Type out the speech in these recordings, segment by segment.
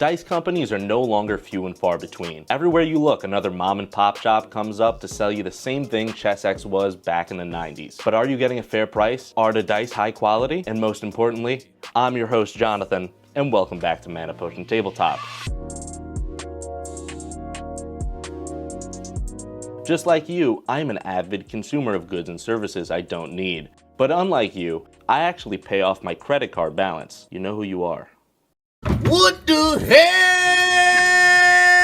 Dice companies are no longer few and far between. Everywhere you look, another mom and pop shop comes up to sell you the same thing chessex was back in the 90s. But are you getting a fair price? Are the dice high quality? And most importantly, I'm your host Jonathan, and welcome back to Mana Potion Tabletop. Just like you, I'm an avid consumer of goods and services I don't need. But unlike you, I actually pay off my credit card balance. You know who you are. What the hell?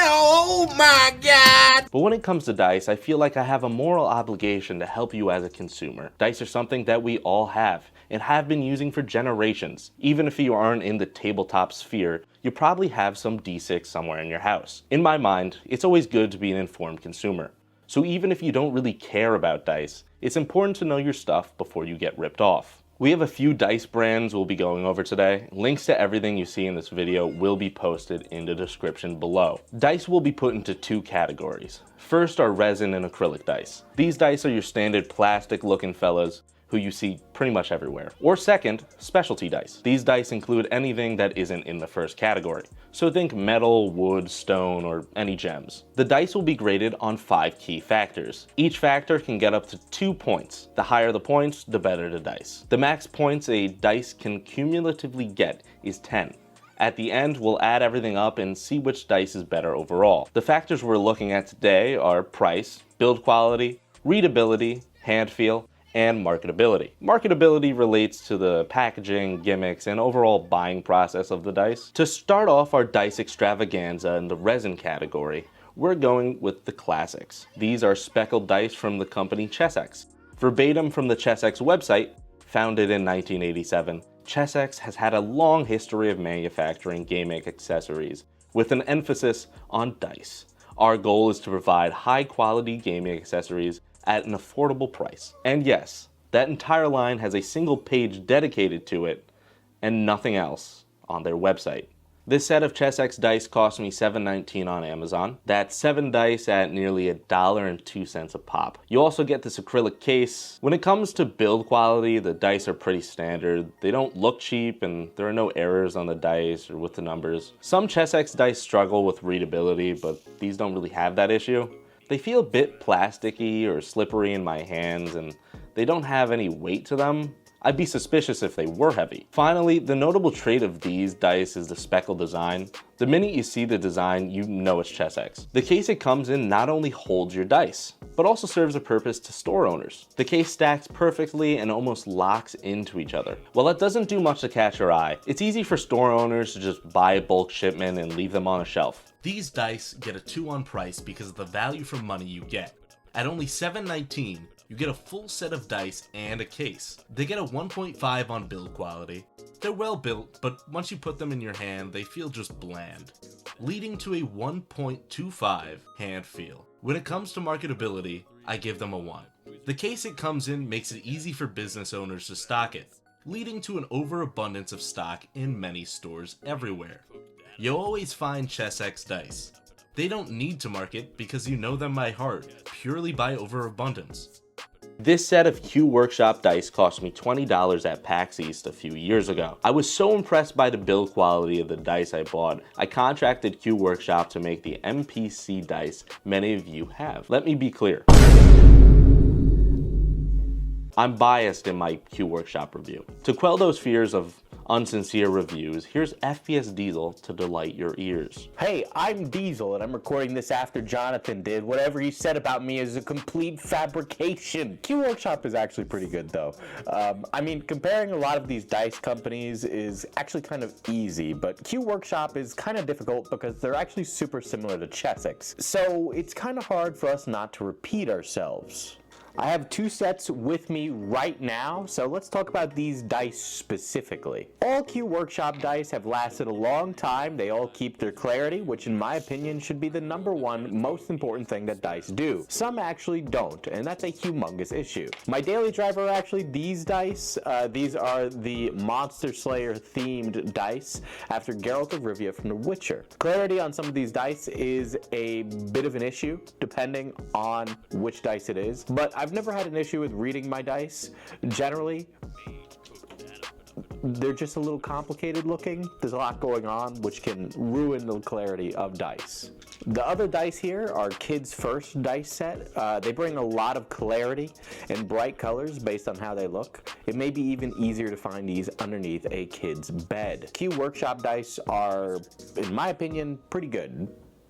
Oh my God! But when it comes to dice, I feel like I have a moral obligation to help you as a consumer. Dice are something that we all have and have been using for generations. Even if you aren't in the tabletop sphere, you probably have some D6 somewhere in your house. In my mind, it's always good to be an informed consumer. So even if you don't really care about dice, it's important to know your stuff before you get ripped off. We have a few dice brands we'll be going over today. Links to everything you see in this video will be posted in the description below. Dice will be put into two categories. First are resin and acrylic dice. These dice are your standard plastic looking fellas who you see pretty much everywhere. Or second, specialty dice. These dice include anything that isn't in the first category. So think metal, wood, stone, or any gems. The dice will be graded on 5 key factors. Each factor can get up to 2 points. The higher the points, the better the dice. The max points a dice can cumulatively get is 10. At the end, we'll add everything up and see which dice is better overall. The factors we're looking at today are price, build quality, readability, hand feel, and marketability. Marketability relates to the packaging, gimmicks, and overall buying process of the dice. To start off our dice extravaganza in the resin category, we're going with the classics. These are speckled dice from the company Chessex. Verbatim from the Chessex website, founded in 1987, Chessex has had a long history of manufacturing gaming accessories, with an emphasis on dice. Our goal is to provide high-quality gaming accessories at an affordable price. And yes, that entire line has a single page dedicated to it and nothing else on their website. This set of Chessex dice cost me $7.19 on Amazon. That's 7 dice at nearly $1.02 a pop. You also get this acrylic case. When it comes to build quality, the dice are pretty standard. They don't look cheap and there are no errors on the dice or with the numbers. Some Chessex dice struggle with readability, but these don't really have that issue. They feel a bit plasticky or slippery in my hands, and they don't have any weight to them. I'd be suspicious if they were heavy. Finally, the notable trait of these dice is the speckled design. The minute you see the design, you know it's Chessex. The case it comes in not only holds your dice, but also serves a purpose to store owners. The case stacks perfectly and almost locks into each other. While that doesn't do much to catch your eye, it's easy for store owners to just buy a bulk shipment and leave them on a shelf. These dice get a 2 on price because of the value for money you get. At only $7.19, you get a full set of dice and a case. They get a 1.5 on build quality. They're well built, but once you put them in your hand, they feel just bland, leading to a 1.25 hand feel. When it comes to marketability, I give them a 1. The case it comes in makes it easy for business owners to stock it, leading to an overabundance of stock in many stores everywhere. You'll always find Chessex dice. They don't need to market because you know them by heart, purely by overabundance. This set of Q Workshop dice cost me $20 at PAX East a few years ago. I was so impressed by the build quality of the dice I bought, I contracted Q Workshop to make the MPC dice many of you have. Let me be clear. I'm biased in my Q Workshop review. To quell those fears of unsincere reviews, here's FPS Diesel to delight your ears. Hey, I'm Diesel and I'm recording this after Jonathan did. Whatever he said about me is a complete fabrication. Q Workshop is actually pretty good though. I mean, comparing a lot of these dice companies is actually kind of easy, but Q Workshop is kind of difficult because they're actually super similar to Chessex. So it's kind of hard for us not to repeat ourselves. I have 2 sets with me right now, so let's talk about these dice specifically. All Q Workshop dice have lasted a long time. They all keep their clarity, which in my opinion should be the #1 most important thing that dice do. Some actually don't, and that's a humongous issue. My daily driver are actually these dice. These are the Monster Slayer themed dice after Geralt of Rivia from The Witcher. Clarity on some of these dice is a bit of an issue, depending on which dice it is, but I've never had an issue with reading my dice. Generally, they're just a little complicated looking. There's a lot going on, which can ruin the clarity of dice. The other dice here are Kids First dice set. They bring a lot of clarity and bright colors based on how they look. It may be even easier to find these underneath a kid's bed. Q Workshop dice are, in my opinion, pretty good.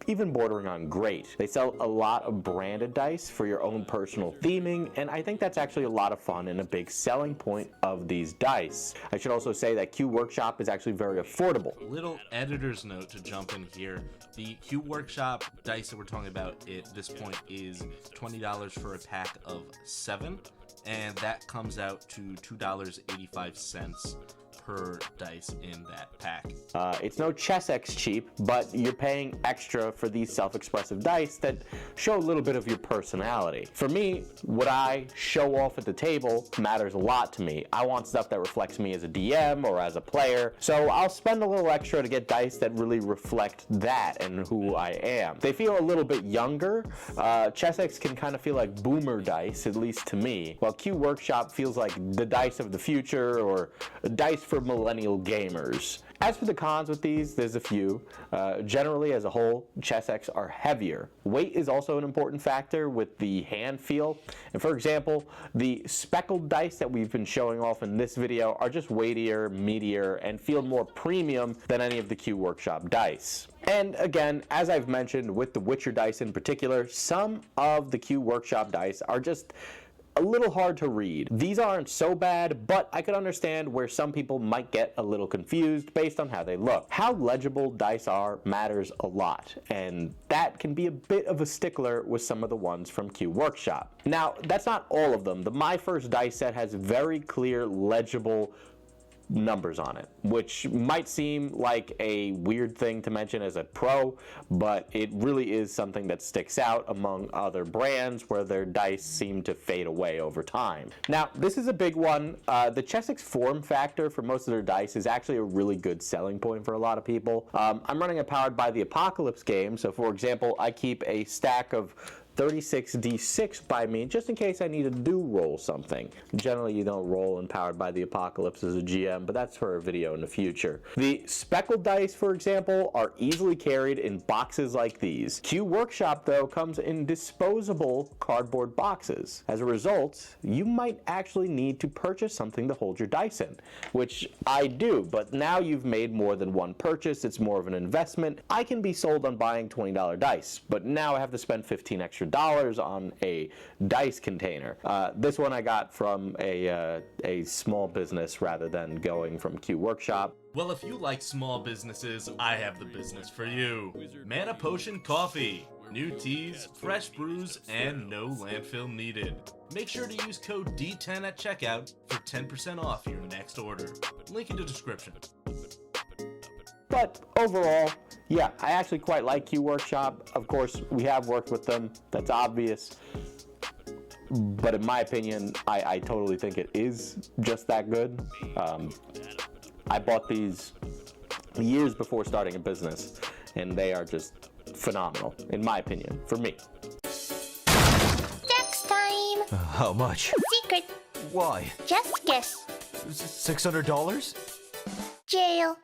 Even bordering on great. They sell a lot of branded dice for your own personal theming, and I think that's actually a lot of fun and a big selling point of these dice. I should also say that Q Workshop is actually very affordable. Little editor's note to jump in here. The Q Workshop dice that we're talking about at this point is $20 for a pack of 7, and that comes out to $2.85 per dice in that pack. It's no chessex cheap, but you're paying extra for these self-expressive dice that show a little bit of your personality. For me, what I show off at the table matters a lot to me. I want stuff that reflects me as a DM or as a player, so I'll spend a little extra to get dice that really reflect that and who I am. They feel a little bit younger. Chessex can kind of feel like boomer dice, at least to me, while Q Workshop feels like the dice of the future or dice for millennial gamers. As for the cons with these, there's a few. Generally, as a whole, chessex are heavier. Weight is also an important factor with the hand feel. And for example, the speckled dice that we've been showing off in this video are just weightier, meatier, and feel more premium than any of the Q Workshop dice. And again, as I've mentioned with the Witcher dice in particular, some of the Q Workshop dice are just a little hard to read. These aren't so bad, but I could understand where some people might get a little confused based on how they look. How legible dice are matters a lot, and that can be a bit of a stickler with some of the ones from Q Workshop. Now, that's not all of them. The My First dice set has very clear, legible numbers on it, which might seem like a weird thing to mention as a pro, but it really is something that sticks out among other brands where their dice seem to fade away over time. Now, this is a big one. The chessex form factor for most of their dice is actually a really good selling point for a lot of people. I'm running a Powered by the Apocalypse game, so for example, I keep a stack of 36d6 by me just in case I need to do roll something. Generally you don't roll in Powered by the Apocalypse as a GM, but that's for a video in the future. The speckled dice, for example, are easily carried in boxes like these. Q Workshop though comes in disposable cardboard boxes. As a result, you might actually need to purchase something to hold your dice in, which I do, but now you've made more than one purchase, it's more of an investment. I can be sold on buying $20 dice, but now I have to spend $15 extra on a dice container. This one I got from a small business rather than going from Q Workshop. Well, if you like small businesses, I have the business for you. Mana Potion Coffee. New teas, fresh brews, and no landfill needed. Make sure to use code D10 at checkout for 10% off your next order. Link in the description. But overall, yeah, I actually quite like Q Workshop. Of course, we have worked with them. That's obvious. But in my opinion, I totally think it is just that good. I bought these years before starting a business, and they are just phenomenal, in my opinion, for me. Next time. How much? Secret. Why? Just guess. $600? Jail.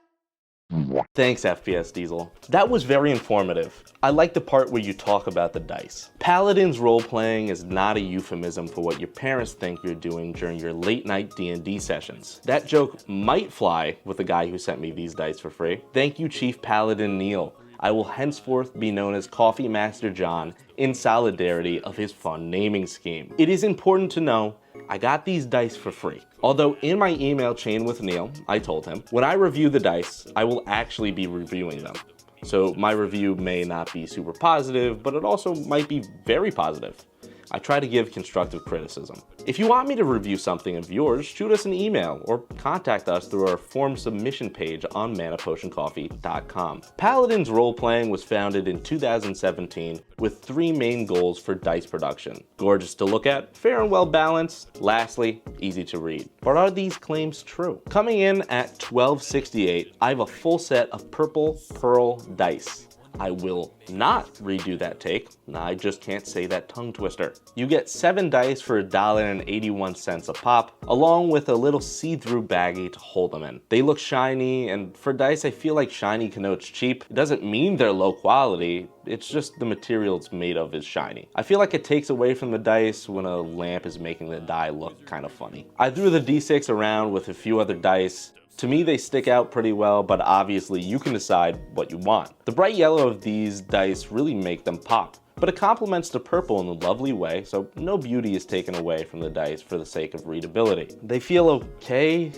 Thanks, FPS Diesel. That was very informative. I like the part where you talk about the dice. Paladin's role-playing is not a euphemism for what your parents think you're doing during your late-night D&D sessions. That joke might fly with the guy who sent me these dice for free. Thank you, Chief Paladin Neil. I will henceforth be known as Coffee Master John in solidarity of his fun naming scheme. It is important to know I got these dice for free. Although in my email chain with Neil, I told him, when I review the dice, I will actually be reviewing them. So my review may not be super positive, but it also might be very positive. I try to give constructive criticism. If you want me to review something of yours, shoot us an email or contact us through our form submission page on manapotioncoffee.com. Paladin's Roleplaying was founded in 2017 with 3 main goals for dice production. Gorgeous to look at, fair and well balanced, lastly, easy to read. But are these claims true? Coming in at $12.68, I have a full set of purple pearl dice. I will not redo that take. I just can't say that tongue twister. You get 7 dice for $1.81 a pop, along with a little see-through baggie to hold them in. They look shiny, and for dice I feel like shiny connotes cheap. It doesn't mean they're low quality, it's just the material it's made of is shiny. I feel like it takes away from the dice when a lamp is making the die look kind of funny. I threw the D6 around with a few other dice. To me, they stick out pretty well, but obviously you can decide what you want. The bright yellow of these dice really make them pop, but it complements the purple in a lovely way, so no beauty is taken away from the dice for the sake of readability. They feel okay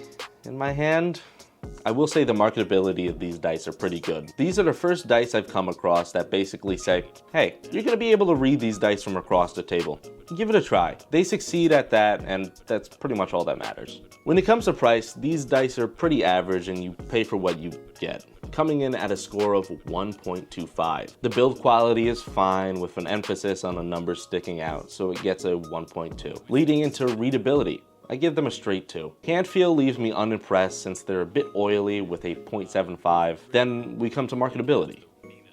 in my hand. I will say the marketability of these dice are pretty good. These are the first dice I've come across that basically say, hey, you're gonna be able to read these dice from across the table. Give it a try. They succeed at that, and that's pretty much all that matters. When it comes to price, these dice are pretty average and you pay for what you get, coming in at a score of 1.25. The build quality is fine with an emphasis on the numbers sticking out, so it gets a 1.2. Leading into readability, I give them a straight 2. Hand feel leaves me unimpressed since they're a bit oily with a 0.75. Then we come to marketability.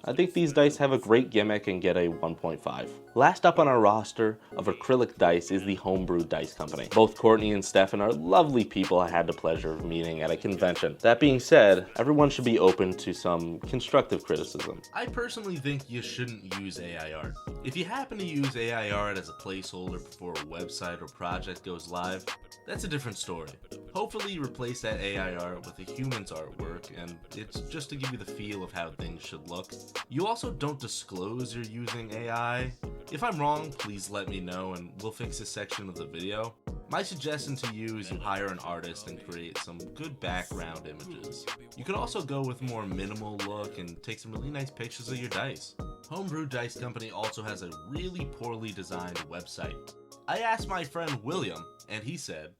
I think these dice have a great gimmick and get a 1.5. Last up on our roster of acrylic dice is the Homebrew Dice Company. Both Courtney and Stefan are lovely people I had the pleasure of meeting at a convention. That being said, everyone should be open to some constructive criticism. I personally think you shouldn't use AI art. If you happen to use AI art as a placeholder before a website or project goes live, that's a different story. Hopefully you replace that AI art with a human's artwork, and it's just to give you the feel of how things should look. You also don't disclose you're using AI. If I'm wrong, please let me know and we'll fix this section of the video. My suggestion to you is you hire an artist and create some good background images. You could also go with a more minimal look and take some really nice pictures of your dice. Homebrew Dice Company also has a really poorly designed website. I asked my friend William, and he said,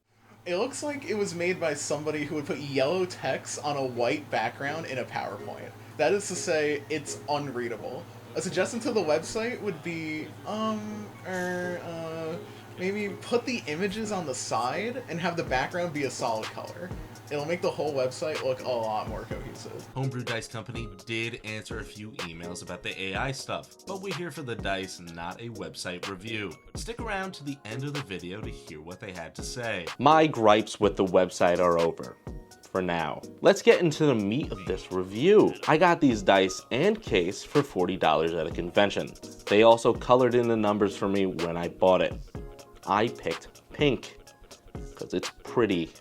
it looks like it was made by somebody who would put yellow text on a white background in a PowerPoint. That is to say, it's unreadable. A suggestion to the website would be, maybe put the images on the side and have the background be a solid color. It'll make the whole website look a lot more cohesive. Homebrew Dice Company did answer a few emails about the AI stuff, but we're here for the dice, not a website review. Stick around to the end of the video to hear what they had to say. My gripes with the website are over. For now. Let's get into the meat of this review. I got these dice and case for $40 at a convention. They also colored in the numbers for me when I bought it. I picked pink because it's pretty.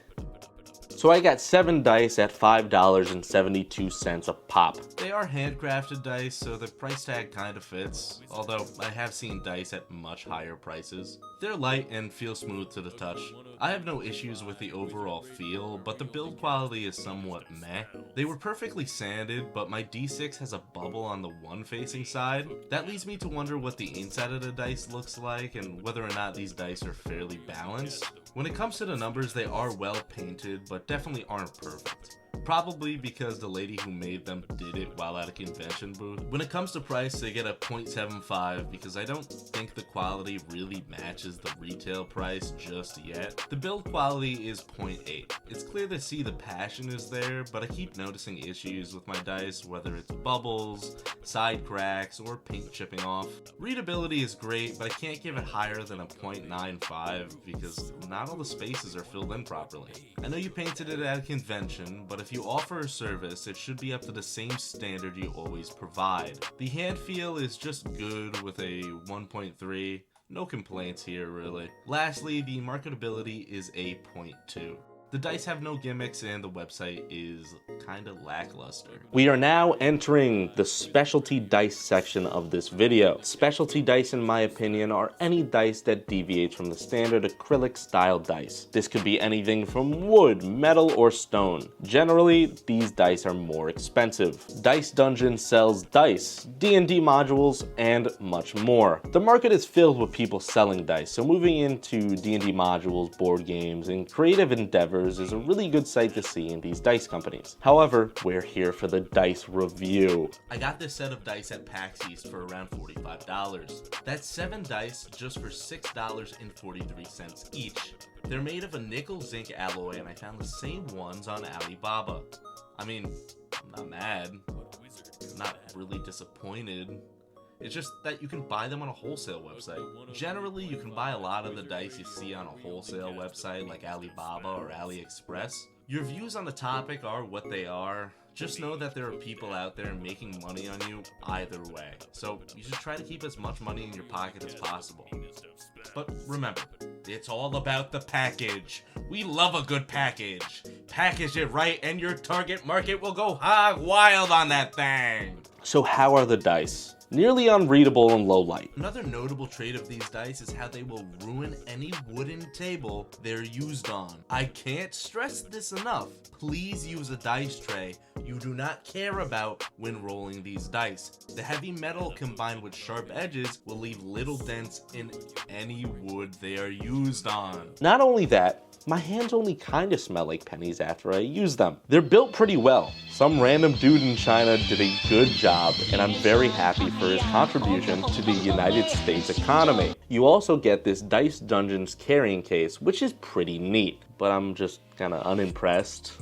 So I got 7 dice at $5.72 a pop. They are handcrafted dice, so the price tag kind of fits, although I have seen dice at much higher prices. They're light and feel smooth to the touch. I have no issues with the overall feel, but the build quality is somewhat meh. They were perfectly sanded, but my D6 has a bubble on the one facing side. That leads me to wonder what the inside of the dice looks like and whether or not these dice are fairly balanced. When it comes to the numbers, they are well painted, but definitely aren't perfect. Probably because the lady who made them did it while at a convention booth. When it comes to price, they get a 0.75 because I don't think the quality really matches the retail price just yet. The build quality is 0.8. It's clear to see the passion is there, but I keep noticing issues with my dice, whether it's bubbles, side cracks, or paint chipping off. Readability is great, but I can't give it higher than a 0.95 because not all the spaces are filled in properly. I know you painted it at a convention, but if you offer a service, it should be up to the same standard you always provide. The hand feel is just good with a 1.3. No complaints here, really. Lastly, the marketability is a 0.2. The dice have no gimmicks and the website is kinda lackluster. We are now entering the specialty dice section of this video. Specialty dice, in my opinion, are any dice that deviates from the standard acrylic style dice. This could be anything from wood, metal, or stone. Generally, these dice are more expensive. Dice Dungeon sells dice, D&D modules, and much more. The market is filled with people selling dice, so moving into D&D modules, board games, and creative endeavors is a really good sight to see in these dice companies. However, we're here for the dice review. I got this set of dice at PAX East for around $45. That's 7 dice just for $6.43 each. They're made of a nickel zinc alloy and I found the same ones on Alibaba. I mean, I'm not mad. I'm not really disappointed. It's just that you can buy them on a wholesale website. Generally, you can buy a lot of the dice you see on a wholesale website like Alibaba or AliExpress. Your views on the topic are what they are. Just know that there are people out there making money on you either way. So you should try to keep as much money in your pocket as possible. But remember, it's all about the package. We love a good package. Package it right and your target market will go hog wild on that thing. So how are the dice? Nearly unreadable in low light. Another notable trait of these dice is how they will ruin any wooden table they're used on. I can't stress this enough. Please use a dice tray you do not care about when rolling these dice. The heavy metal combined with sharp edges will leave little dents in any wood they are used on. Not only that, my hands only kinda smell like pennies after I use them. They're built pretty well. Some random dude in China did a good job, and I'm very happy for his contribution to the United States economy. You also get this Dice Dungeons carrying case, which is pretty neat, but I'm just kinda unimpressed.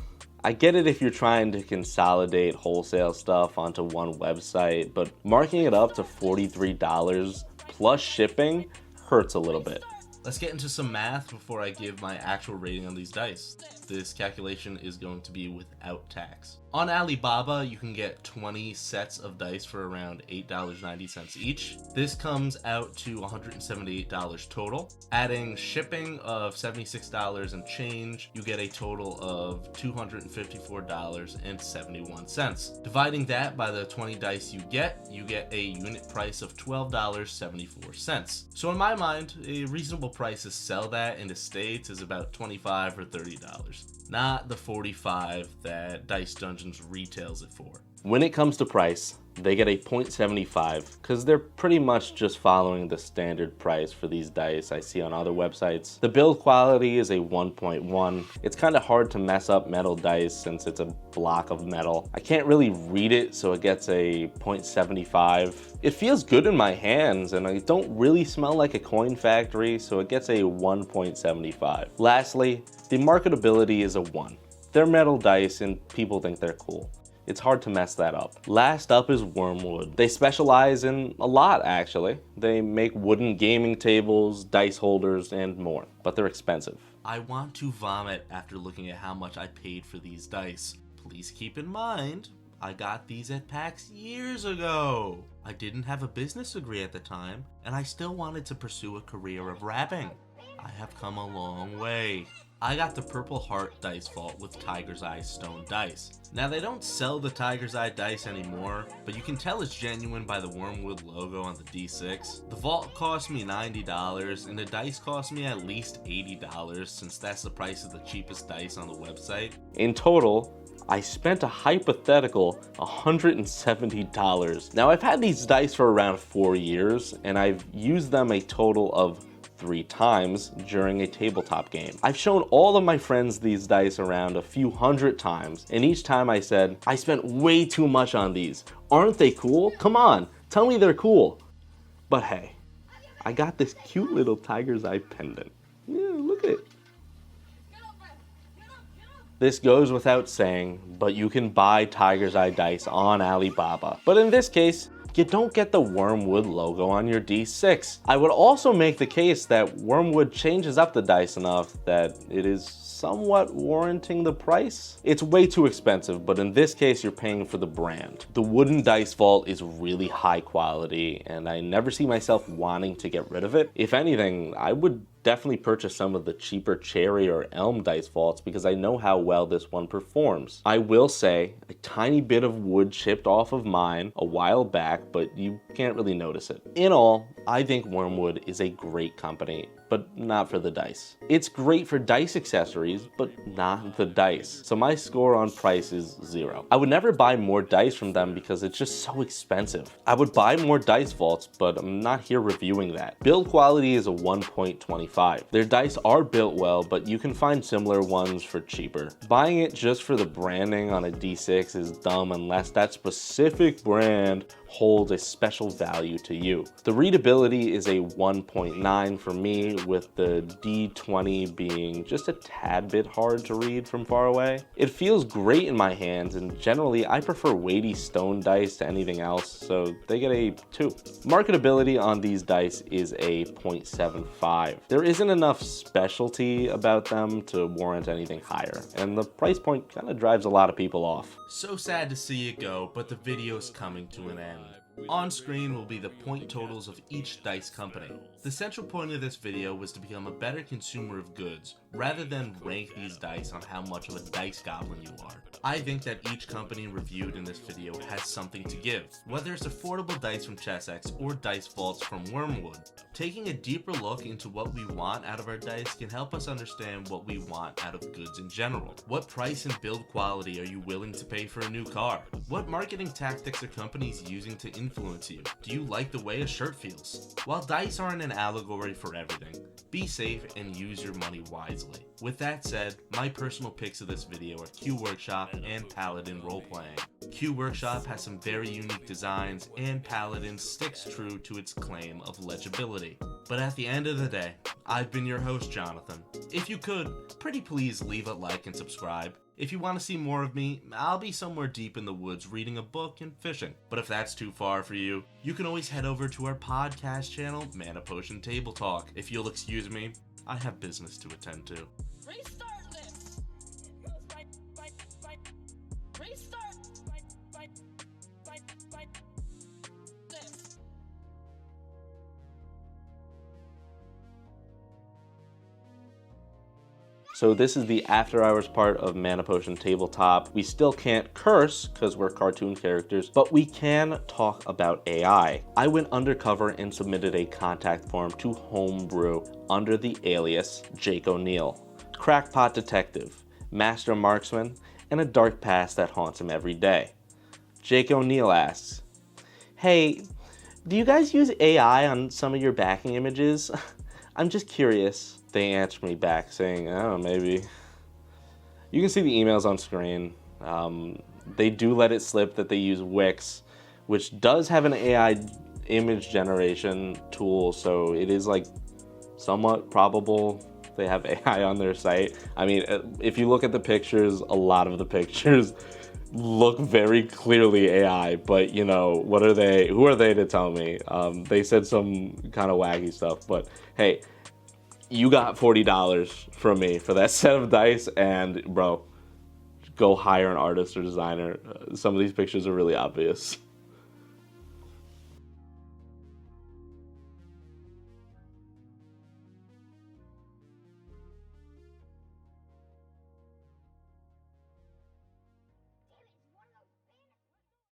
I get it if you're trying to consolidate wholesale stuff onto one website, but marking it up to $43 plus shipping hurts a little bit. Let's get into some math before I give my actual rating on these dice. This calculation is going to be without tax. On Alibaba, you can get 20 sets of dice for around $8.90 each. This comes out to $178 total. Adding shipping of $76 and change, you get a total of $254.71. Dividing that by the 20 dice you get a unit price of $12.74. So in my mind, a reasonable price to sell that in the States is about $25 or $30. Not the $45 that Dice Dungeons retails it for. When it comes to price, they get a 0.75 because they're pretty much just following the standard price for these dice I see on other websites. The build quality is a 1.1. It's kind of hard to mess up metal dice since it's a block of metal. I can't really read it, so it gets a 0.75. It feels good in my hands and I don't really smell like a coin factory, so it gets a 1.75. Lastly, the marketability is a 1. They're metal dice and people think they're cool. It's hard to mess that up. Last up is Wyrmwood. They specialize in a lot, actually. They make wooden gaming tables, dice holders, and more, but they're expensive. I want to vomit after looking at how much I paid for these dice. Please keep in mind, I got these at PAX years ago. I didn't have a business degree at the time, and I still wanted to pursue a career of rapping. I have come a long way. I got the Purple Heart Dice Vault with Tiger's Eye stone dice. Now they don't sell the Tiger's Eye dice anymore, but you can tell it's genuine by the Wyrmwood logo on the D6. The vault cost me $90 and the dice cost me at least $80 since that's the price of the cheapest dice on the website. In total, I spent a hypothetical $170. Now I've had these dice for around 4 years and I've used them a total of 3 times during a tabletop game. I've shown all of my friends these dice around a few hundred times, and each time I said, I spent way too much on these. Aren't they cool? Come on, tell me they're cool. But hey, I got this cute little tiger's eye pendant. Yeah, look at it. This goes without saying, but you can buy tiger's eye dice on Alibaba. But in this case, you don't get the Wyrmwood logo on your D6. I would also make the case that Wyrmwood changes up the dice enough that it is somewhat warranting the price. It's way too expensive, but in this case you're paying for the brand. The wooden dice vault is really high quality and I never see myself wanting to get rid of it. If anything, I would definitely purchase some of the cheaper cherry or elm dice vaults because I know how well this one performs. I will say a tiny bit of wood chipped off of mine a while back, but you can't really notice it. In all, I think Wyrmwood is a great company, but not for the dice. It's great for dice accessories, but not the dice. So my score on price is 0. I would never buy more dice from them because it's just so expensive. I would buy more dice vaults, but I'm not here reviewing that. Build quality is a 1.25. Their dice are built well, but you can find similar ones for cheaper. Buying it just for the branding on a D6 is dumb unless that specific brand holds a special value to you. The readability is a 1.9 for me, with the D20 being just a tad bit hard to read from far away. It feels great in my hands, and generally I prefer weighty stone dice to anything else, so they get a 2. Marketability on these dice is a 0.75. There isn't enough specialty about them to warrant anything higher, and the price point kind of drives a lot of people off. So sad to see it go, but the video's coming to an end. On screen will be the point totals of each dice company. The central point of this video was to become a better consumer of goods, rather than rank these dice on how much of a dice goblin you are. I think that each company reviewed in this video has something to give, whether it's affordable dice from Chessex or dice vaults from Wyrmwood. Taking a deeper look into what we want out of our dice can help us understand what we want out of goods in general. What price and build quality are you willing to pay for a new car? What marketing tactics are companies using to influence you? Do you like the way a shirt feels? While dice aren't an allegory for everything, be safe and use your money wisely. With that said, my personal picks of this video are Q Workshop and Paladin Roleplaying. Q Workshop has some very unique designs, and Paladin sticks true to its claim of legibility. But at the end of the day, I've been your host, Jonathan. If you could, pretty please leave a like and subscribe. If you want to see more of me, I'll be somewhere deep in the woods reading a book and fishing. But if that's too far for you, you can always head over to our podcast channel, Mana Potion Table Talk. If you'll excuse me, I have business to attend to. Restart this! Restart! This! So this is the after hours part of Mana Potion Tabletop. We still can't curse because we're cartoon characters, but we can talk about AI. I went undercover and submitted a contact form to Homebrew under the alias Jake O'Neill. Crackpot detective, master marksman, and a dark past that haunts him every day. Jake O'Neill asks, "Hey, do you guys use AI on some of your backing images? I'm just curious." They answer me back saying, "Oh, maybe." You can see the emails on screen. They do let it slip that they use Wix, which does have an AI image generation tool, so it is like somewhat probable they have AI on their site. I mean, if you look at the pictures, a lot of the pictures look very clearly AI, but you know, what are they? Who are they to tell me? They said some kind of wacky stuff, but hey, you got $40 from me for that set of dice, and bro, go hire an artist or designer. Some of these pictures are really obvious.